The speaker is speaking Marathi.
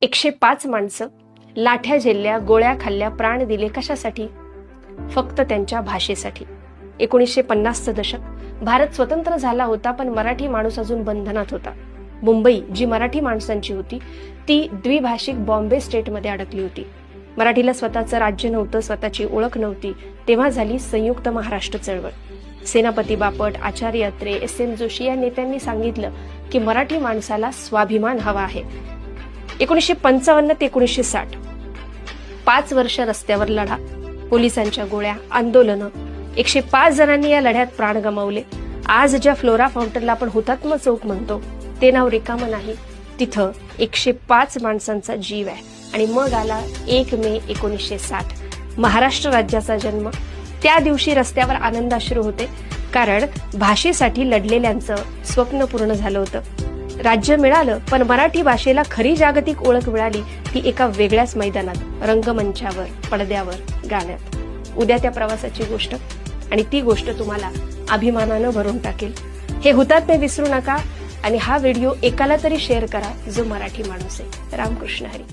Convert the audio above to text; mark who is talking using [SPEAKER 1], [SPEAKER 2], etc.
[SPEAKER 1] 105 माणसं लाठ्या झेलल्या, गोळ्या खाल्ल्या, प्राण दिले कशासाठी? फक्त त्यांच्या भाषेसाठी. 1950चं दशक. भारत स्वतंत्र झाला होता, पण मराठी माणूस अजून बंधनात होता. मुंबई जी मराठी माणसांची होती ती द्विभाषिक बॉम्बे स्टेटमध्ये अडकली होती. मराठीला स्वतःचं राज्य नव्हतं, स्वतःची ओळख नव्हती. तेव्हा झाली संयुक्त महाराष्ट्र चळवळ. सेनापती बापट, आचार्य अत्रे, SM जोशी या नेत्यांनी सांगितलं की मराठी माणसाला स्वाभिमान हवा आहे. 1955 ते 1960 5 वर्ष रस्त्यावर लढा, पोलिसांच्या गोळ्या, आंदोलनं. 105 जणांनी या लढ्यात प्राण गमावले. आज ज्या फ्लोरा फाउंटनला आपण हुतात्मा चौक म्हणतो ते नाव रिकामं नाही. तिथं 105 माणसांचा जीव आहे. आणि मग आला 1 मे 1960, महाराष्ट्र राज्याचा जन्म. त्या दिवशी रस्त्यावर आनंदाश्रू होते, कारण भाषेसाठी लढलेल्यांचं स्वप्न पूर्ण झालं होतं. राज्य मिळालं, पण मराठी भाषेला खरी जागतिक ओळख मिळाली ती एका वेगळ्याच मैदानात, रंगमंचावर, पडद्यावर, गाण्यात. उद्या त्या प्रवासाची गोष्ट, आणि ती गोष्ट तुम्हाला अभिमानानं भरून टाकेल. हे हुतात्मे विसरू नका, आणि हा व्हिडिओ एकाला तरी शेअर करा जो मराठी माणूस आहे. रामकृष्ण हरी.